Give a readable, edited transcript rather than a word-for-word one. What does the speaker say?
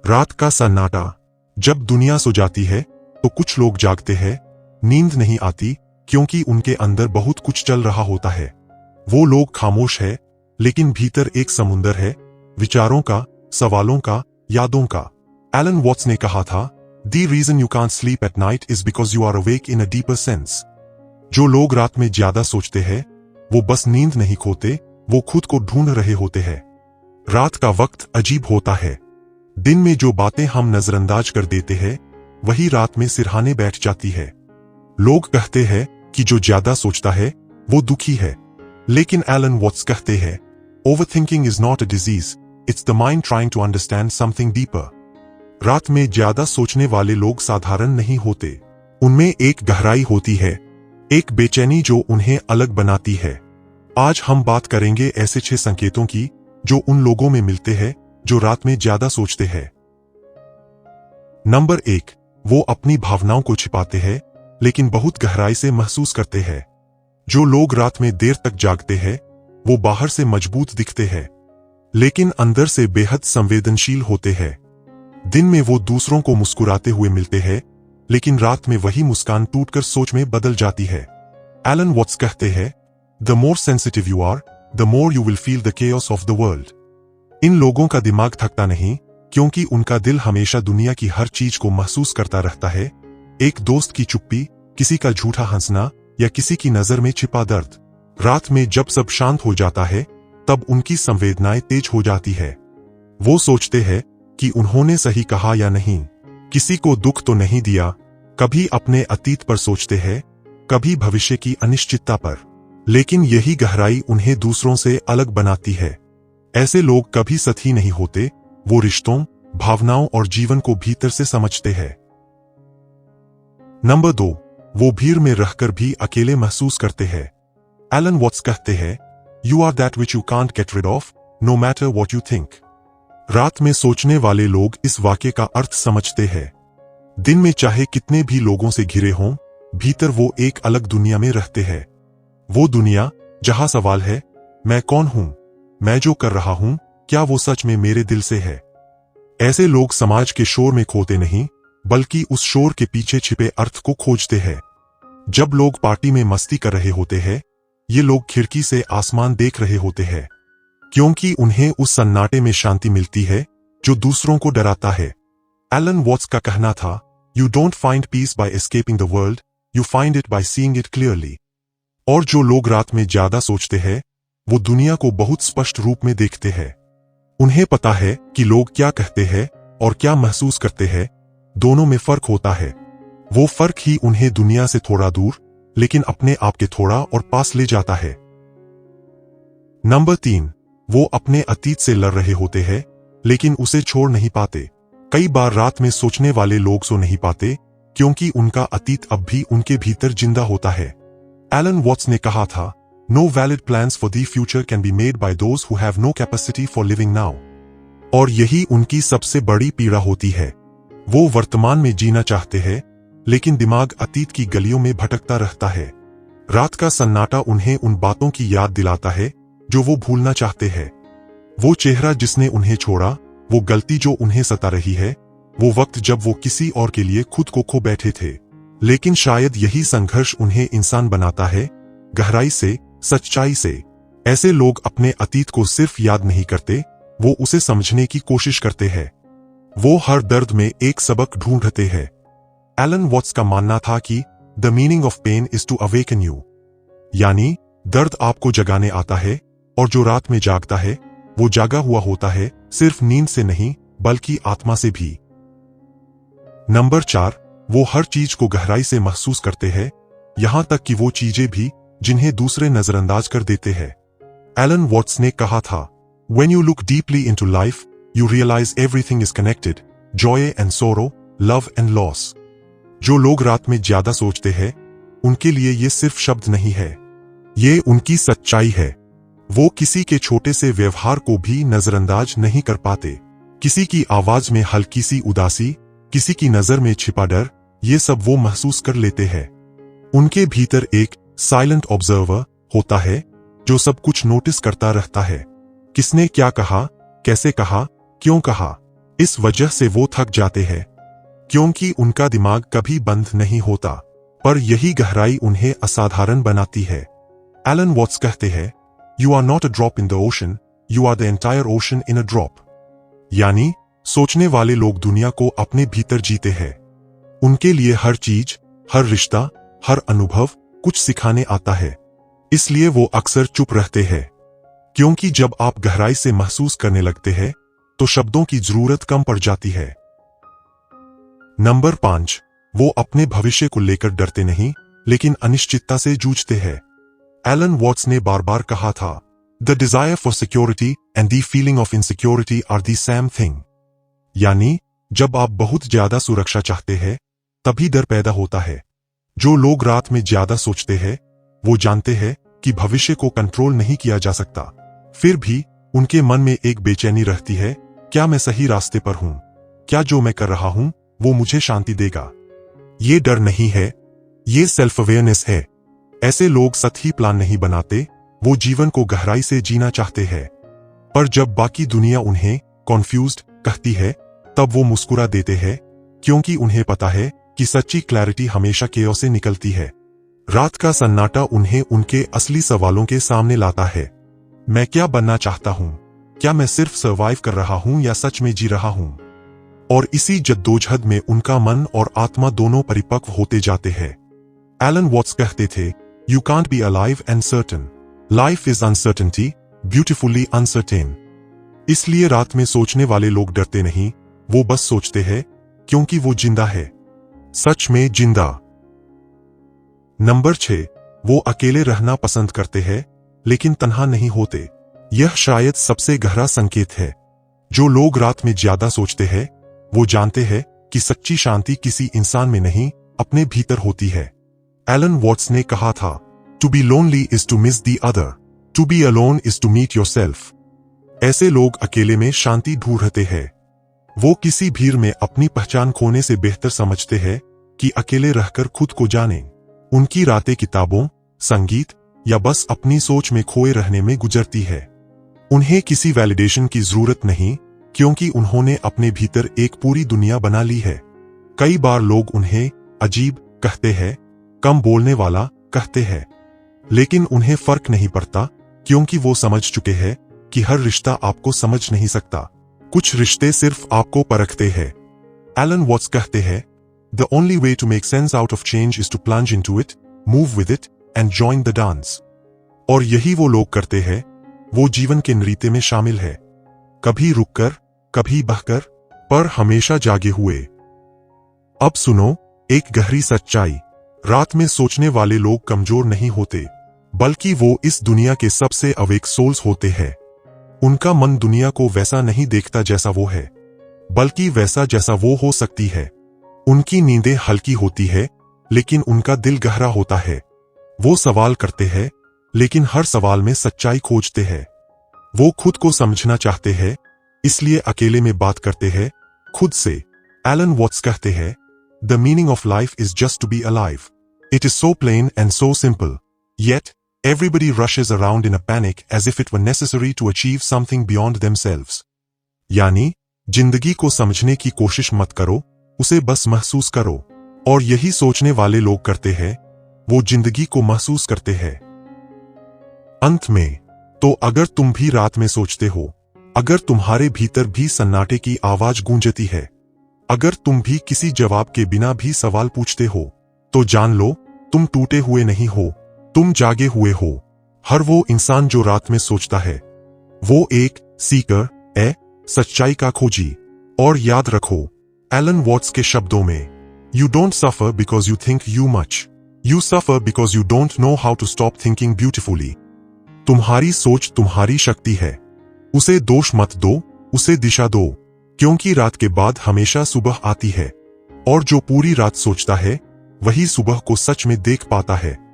रात का सन्नाटा। जब दुनिया सो जाती है तो कुछ लोग जागते हैं। नींद नहीं आती क्योंकि उनके अंदर बहुत कुछ चल रहा होता है। वो लोग खामोश है, लेकिन भीतर एक समुंदर है, विचारों का, सवालों का, यादों का। एलन वॉट्स ने कहा था, "The reason you can't sleep at night is because you are awake in a deeper sense." जो लोग रात में ज्यादा सोचते हैं वो बस नींद नहीं खोते, वो खुद को ढूंढ रहे होते हैं। रात का वक्त अजीब होता है। दिन में जो बातें हम नजरअंदाज कर देते हैं वही रात में सिरहाने बैठ जाती है। लोग कहते हैं कि जो ज्यादा सोचता है वो दुखी है, लेकिन एलन वॉट्स कहते हैं, "Overthinking is not a disease, it's the mind trying to understand something deeper." रात में ज्यादा सोचने वाले लोग साधारण नहीं होते। उनमें एक गहराई होती है, एक बेचैनी जो उन्हें अलग बनाती है। आज हम बात करेंगे ऐसे 6 संकेतों की जो उन लोगों में मिलते हैं जो रात में ज्यादा सोचते हैं। नंबर 1, वो अपनी भावनाओं को छिपाते हैं लेकिन बहुत गहराई से महसूस करते हैं। जो लोग रात में देर तक जागते हैं वो बाहर से मजबूत दिखते हैं, लेकिन अंदर से बेहद संवेदनशील होते हैं। दिन में वो दूसरों को मुस्कुराते हुए मिलते हैं, लेकिन रात में वही मुस्कान टूटकर सोच में बदल जाती है। एलन वॉट्स कहते हैं, "The more sensitive you are, the more you will feel the chaos of the world." इन लोगों का दिमाग थकता नहीं क्योंकि उनका दिल हमेशा दुनिया की हर चीज को महसूस करता रहता है। एक दोस्त की चुप्पी, किसी का झूठा हंसना या किसी की नजर में छिपा दर्द। रात में जब सब शांत हो जाता है तब उनकी संवेदनाएं तेज हो जाती है। वो सोचते हैं कि उन्होंने सही कहा या नहीं, किसी को दुख तो नहीं दिया। कभी अपने अतीत पर सोचते हैं, कभी भविष्य की अनिश्चितता पर। लेकिन यही गहराई उन्हें दूसरों से अलग बनाती है। ऐसे लोग कभी सही नहीं होते, वो रिश्तों, भावनाओं और जीवन को भीतर से समझते हैं। नंबर 2, वो भीड़ में रहकर भी अकेले महसूस करते हैं। एलन वॉट्स कहते हैं, "You are that which you can't get rid of, no matter what you think." रात में सोचने वाले लोग इस वाक्य का अर्थ समझते हैं। दिन में चाहे कितने भी लोगों से घिरे हों, भीतर वो एक अलग दुनिया में रहते हैं। वो दुनिया जहां सवाल है, मैं कौन हूं, मैं जो कर रहा हूं, क्या वो सच में मेरे दिल से है। ऐसे लोग समाज के शोर में खोते नहीं, बल्कि उस शोर के पीछे छिपे अर्थ को खोजते हैं। जब लोग पार्टी में मस्ती कर रहे होते हैं, ये लोग खिड़की से आसमान देख रहे होते हैं, क्योंकि उन्हें उस सन्नाटे में शांति मिलती है जो दूसरों को डराता है। एलन वॉट्स का कहना था, "You don't find peace by escaping the world, you find it by seeing it clearly." और जो लोग रात में ज्यादा सोचते हैं वो दुनिया को बहुत स्पष्ट रूप में देखते हैं। उन्हें पता है कि लोग क्या कहते हैं और क्या महसूस करते हैं, दोनों में फर्क होता है। वो फर्क ही उन्हें दुनिया से थोड़ा दूर, लेकिन अपने आप के थोड़ा और पास ले जाता है। नंबर 3, वो अपने अतीत से लड़ रहे होते हैं लेकिन उसे छोड़ नहीं पाते। कई बार रात में सोचने वाले लोग सो नहीं पाते क्योंकि उनका अतीत अब भी उनके भीतर जिंदा होता है। एलन वॉट्स ने कहा था, "No valid plans for the future can be made by those who have no capacity for living now." और यही उनकी सबसे बड़ी पीड़ा होती है। वो वर्तमान में जीना चाहते हैं, लेकिन दिमाग अतीत की गलियों में भटकता रहता है। रात का सन्नाटा उन्हें उन बातों की याद दिलाता है जो वो भूलना चाहते हैं। वो चेहरा जिसने उन्हें छोड़ा, वो गलती जो उन्हें सता रही है, वो वक्त जब वो किसी और के लिए खुद को खो बैठे थे। लेकिन शायद यही संघर्ष उन्हें इंसान बनाता है, गहराई से, सच्चाई से। ऐसे लोग अपने अतीत को सिर्फ याद नहीं करते, वो उसे समझने की कोशिश करते हैं। वो हर दर्द में एक सबक ढूंढते हैं। एलन वॉट्स का मानना था कि "The meaning of pain is to awaken you." यानी दर्द आपको जगाने आता है, और जो रात में जागता है वो जागा हुआ होता है, सिर्फ नींद से नहीं बल्कि आत्मा से भी। नंबर 4, वो हर चीज को गहराई से महसूस करते हैं, यहां तक कि वो चीजें भी जिन्हें दूसरे नजरअंदाज कर देते हैं। एलन वॉट्स ने कहा था, "When you look deeply into life, you realize everything is connected, joy and sorrow, love and loss." जो लोग रात में ज्यादा सोचते हैं, उनके लिए ये सिर्फ शब्द नहीं है, ये उनकी सच्चाई है। वो किसी के छोटे से व्यवहार को भी नजरअंदाज नहीं कर पाते। किसी की आवाज में हल्की सी उदासी, किसी की नजर में छिपा डर, ये सब वो महसूस कर लेते हैं। उनके भीतर एक साइलेंट ऑब्जर्वर होता है जो सब कुछ नोटिस करता रहता है। किसने क्या कहा, कैसे कहा, क्यों कहा। इस वजह से वो थक जाते हैं, क्योंकि उनका दिमाग कभी बंद नहीं होता। पर यही गहराई उन्हें असाधारण बनाती है। एलन वॉट्स कहते हैं, you are not a drop in the ocean, you are the entire ocean in a drop. यानी सोचने वाले लोग दुनिया को अपने भीतर जीते हैं। उनके लिए हर चीज, हर रिश्ता, हर अनुभव कुछ सिखाने आता है। इसलिए वो अक्सर चुप रहते हैं, क्योंकि जब आप गहराई से महसूस करने लगते हैं तो शब्दों की जरूरत कम पड़ जाती है। नंबर 5, वो अपने भविष्य को लेकर डरते नहीं, लेकिन अनिश्चितता से जूझते हैं। एलन वॉट्स ने बार बार कहा था, the desire for security and the feeling of insecurity are the same thing. यानी जब आप बहुत ज्यादा सुरक्षा चाहते हैं तभी डर पैदा होता है। जो लोग रात में ज्यादा सोचते हैं वो जानते हैं कि भविष्य को कंट्रोल नहीं किया जा सकता, फिर भी उनके मन में एक बेचैनी रहती है, क्या मैं सही रास्ते पर हूं? क्या जो मैं कर रहा हूं वो मुझे शांति देगा? ये डर नहीं है, ये सेल्फ अवेयरनेस है। ऐसे लोग सतही प्लान नहीं बनाते, वो जीवन को गहराई से जीना चाहते हैं। पर जब बाकी दुनिया उन्हें कॉन्फ्यूज्ड कहती है तब वो मुस्कुरा देते हैं, क्योंकि उन्हें पता है कि सच्ची क्लैरिटी हमेशा केओस से निकलती है। रात का सन्नाटा उन्हें उनके असली सवालों के सामने लाता है। मैं क्या बनना चाहता हूं? क्या मैं सिर्फ सर्वाइव कर रहा हूं या सच में जी रहा हूं? और इसी जद्दोजहद में उनका मन और आत्मा दोनों परिपक्व होते जाते हैं। एलन वॉट्स कहते थे, you can't be alive and certain, life is uncertainty, beautifully uncertain. इसलिए रात में सोचने वाले लोग डरते नहीं, वो बस सोचते हैं, क्योंकि वो जिंदा है, सच में जिंदा। नंबर 6, वो अकेले रहना पसंद करते हैं, लेकिन तन्हा नहीं होते। यह शायद सबसे गहरा संकेत है। जो लोग रात में ज्यादा सोचते हैं वो जानते हैं कि सच्ची शांति किसी इंसान में नहीं, अपने भीतर होती है। एलन वॉट्स ने कहा था, to be lonely is to miss the other, to be alone is to meet yourself. ऐसे लोग अकेले में शांति ढूंढते हैं। वो किसी भीड़ में अपनी पहचान खोने से बेहतर समझते हैं कि अकेले रहकर खुद को जाने। उनकी रातें किताबों, संगीत या बस अपनी सोच में खोए रहने में गुजरती है। उन्हें किसी वैलिडेशन की जरूरत नहीं, क्योंकि उन्होंने अपने भीतर एक पूरी दुनिया बना ली है। कई बार लोग उन्हें अजीब कहते हैं, कम बोलने वाला कहते हैं, लेकिन उन्हें फर्क नहीं पड़ता, क्योंकि वो समझ चुके हैं कि हर रिश्ता आपको समझ नहीं सकता। कुछ रिश्ते सिर्फ आपको परखते हैं। एलन वॉट्स कहते हैं, the only way to make sense out of change is to plunge into it, move with it and join the dance. और यही वो लोग करते हैं, वो जीवन के नृत्य में शामिल है, कभी रुककर, कभी बहकर, पर हमेशा जागे हुए। अब सुनो एक गहरी सच्चाई, रात में सोचने वाले लोग कमजोर नहीं होते, बल्कि वो इस दुनिया के सबसे अवेक सोल्स होते हैं। उनका मन दुनिया को वैसा नहीं देखता जैसा वो है, बल्कि वैसा जैसा वो हो सकती है। उनकी नींदें हल्की होती है, लेकिन उनका दिल गहरा होता है। वो सवाल करते हैं, लेकिन हर सवाल में सच्चाई खोजते हैं। वो खुद को समझना चाहते हैं, इसलिए अकेले में बात करते हैं खुद से। एलन वॉट्स कहते हैं, the meaning of life is just to be alive. It is so plain and so simple, yet everybody rushes around in a panic as if it were necessary to achieve something beyond themselves. यानी जिंदगी को समझने की कोशिश मत करो, उसे बस महसूस करो। और यही सोचने वाले लोग करते हैं, वो जिंदगी को महसूस करते हैं। अंत में, तो अगर तुम भी रात में सोचते हो, अगर तुम्हारे भीतर भी सन्नाटे की आवाज गूंजती है, अगर तुम भी किसी जवाब के बिना भी सवाल पूछते हो, तो जान लो तुम टूटे हुए नहीं हो, तुम जागे हुए हो। हर वो इंसान जो रात में सोचता है, वो एक सीकर है, सच्चाई का खोजी। और याद रखो, एलन वॉट्स के शब्दों में, you don't suffer because you think you much, you suffer because you don't know how to stop thinking beautifully. तुम्हारी सोच तुम्हारी शक्ति है, उसे दोष मत दो, उसे दिशा दो, क्योंकि रात के बाद हमेशा सुबह आती है। और जो पूरी रात सोचता है, वही सुबह को सच में देख पाता है।